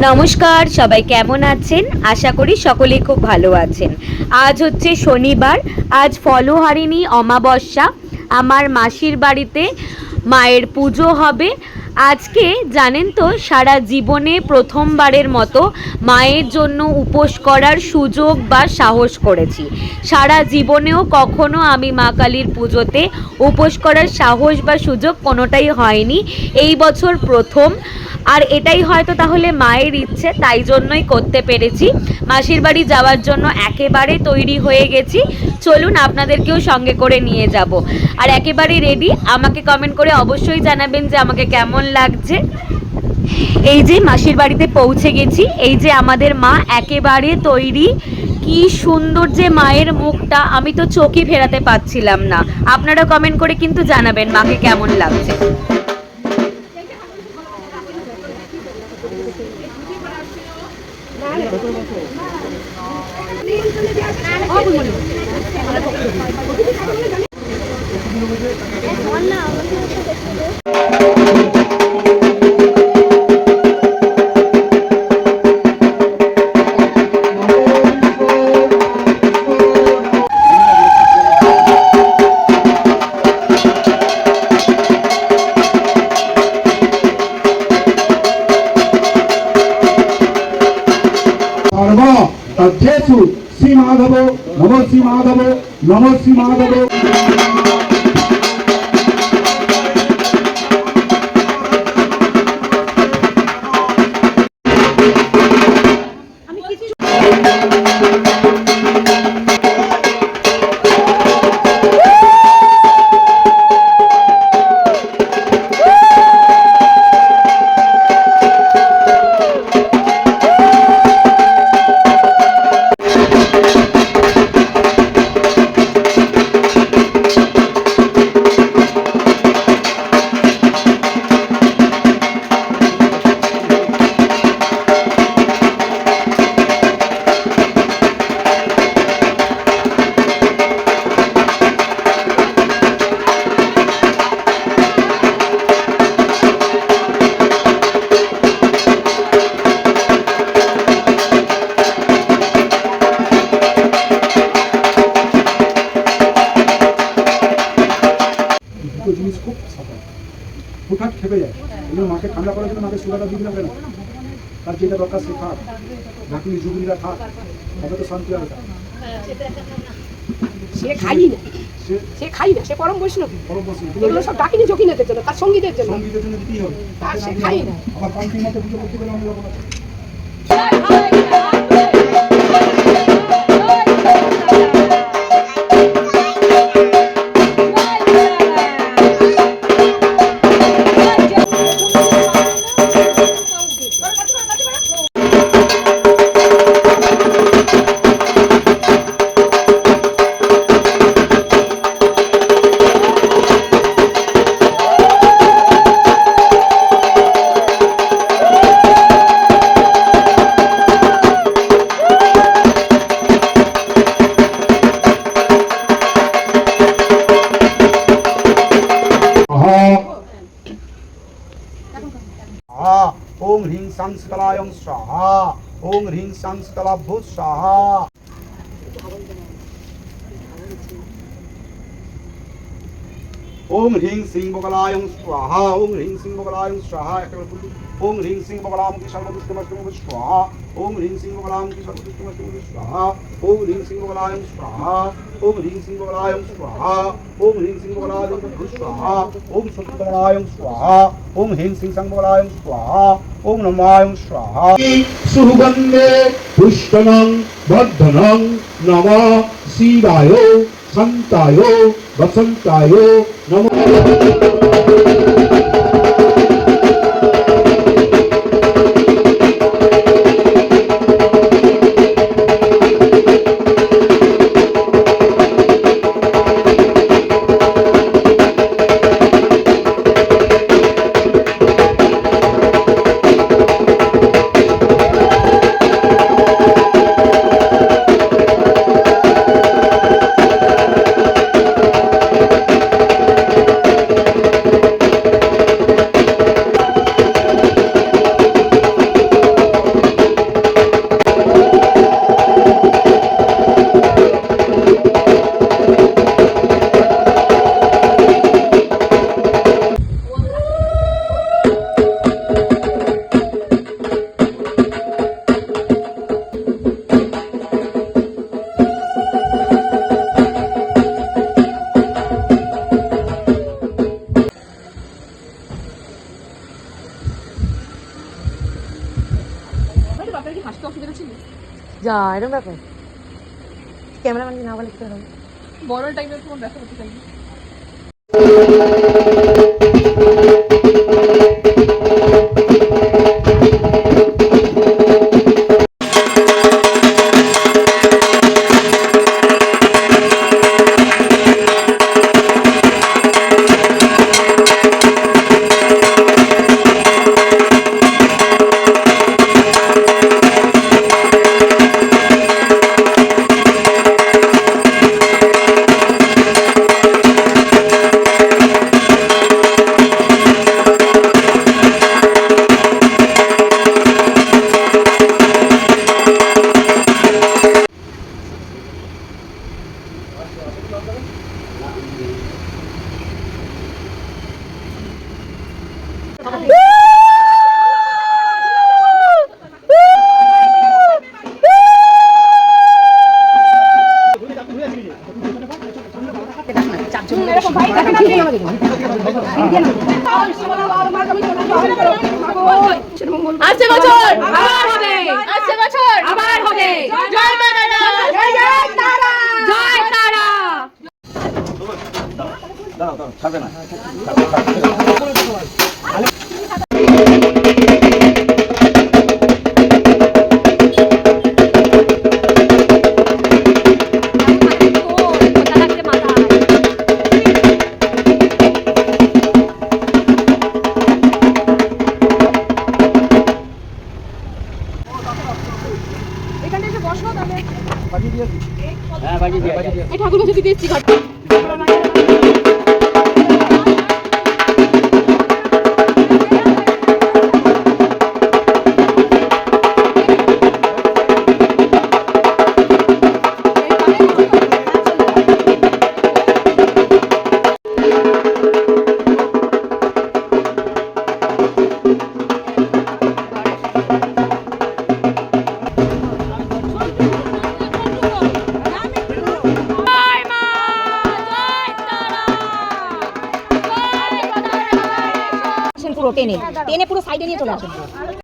নমস্কার, সবাই কেমন আছেন? আশা করি সকলেই খুব ভালো আছেন। আজ হচ্ছে শনিবার, আজ ফলহারিণী অমাবস্যা। আমার মাসির বাড়িতে মায়ের পুজো হবে। আজকে জানেন তো, সারা জীবনে প্রথমবারের মতো মায়ের জন্য উপোস করার সুযোগ বা সাহস করেছি। সারা জীবনেও কখনো আমি মা কালীর পুজোতে উপোস করার সাহস বা সুযোগ কোনোটাই হয়নি, এই বছর প্রথম। আর এটাই হয়তো তাহলে মায়ের ইচ্ছে, তাই জন্যই করতে পেরেছি। মাসির বাড়ি যাওয়ার জন্য একেবারে তৈরি হয়ে গেছি। চলুন আপনাদেরকেও সঙ্গে করে নিয়ে যাব। আর একেবারে রেডি। আমাকে কমেন্ট করে অবশ্যই জানাবেন যে আমাকে কেমন লাগছে। এই যে মাসির বাড়িতে পৌঁছে গেছি, এই যে আমাদের মা একেবারে তৈরি। কি সুন্দর যে মায়ের মুখটা, আমি তো চোখই ফেরাতে পারছিলাম না। আপনারা কমেন্ট করে কিন্তু জানাবেন মাকে কেমন লাগছে। श्री माधव नमो श्री माधव नमो श्री माधव। হুটহাট খেপে যায়, এই জন্য মাকে ঠান্ডা করার জন্য মাকে সুগারটা দিয়ে দিলাম। কেন? তার যেটা দরকার সে খাক, বাকি যুগলীরা খাক, তবে তো শান্তি হবে। সে খাই না, সে খাই না, সে পরম বৈষ্ণব। এগুলো সব ডাকিনি যোগিনীদের জন্য, তার সঙ্গীদের জন্য। সঙ্গীতের জন্য দিতেই হবে। আর সে খাই না। আবার পান্তির মতো পুজো করতে গেলে আমরা ओम ह्रीं संस्कलायं स्वाहा ओम ह्रीं संस्कलाभ्यो स्वाहा। ओम ह्रीं सिंह बगलायं स्वाहा ओम ह्रीं सिंह बगलायं स्वाहा। ओम ह्रीं सिंह बगलाम की सर्वदुष्टमस्तमं स्वाहा ओम ह्रीं सिंह बगलाम की सर्वदुष्टमस्तमं स्वाहा ओम ह्रीं सिंह बगलायं स्वाहा ओम ह्रीं सिंह बगलायं स्वाहा ओम ह्रीं सिंह बगलायं स्वाहा ओम सत्बगलायं स्वाहा ओम ह्रीं सिंह संबगलायं स्वाहा ओम नमायं स्वाहा। सुगंधे पुष्पनं वर्धनं नमः शिवाय शांताय वसंताय नमः। যা এরকম ব্যাপার ক্যামেরাম্যান না বলে কি হবে বড় টাইপের ফোন দেখা করতে চাই এরকম ভাই দেখেন আপনি আসছে বছর আবার হবে আসছে বছর আবার হবে জয় মা তারা জয় জয় তারা জয় তারা দাঁড়াও ছাড়বে না এখানে এসে বসো তাহলে বাজি দিয়েছি হ্যাঁ বাজি দিয়ে এই ঠাকুর কাছে দিতে এসেছি ঘর পুরো টেনে টেনে পুরো সাইডে নিয়ে চলে আসেন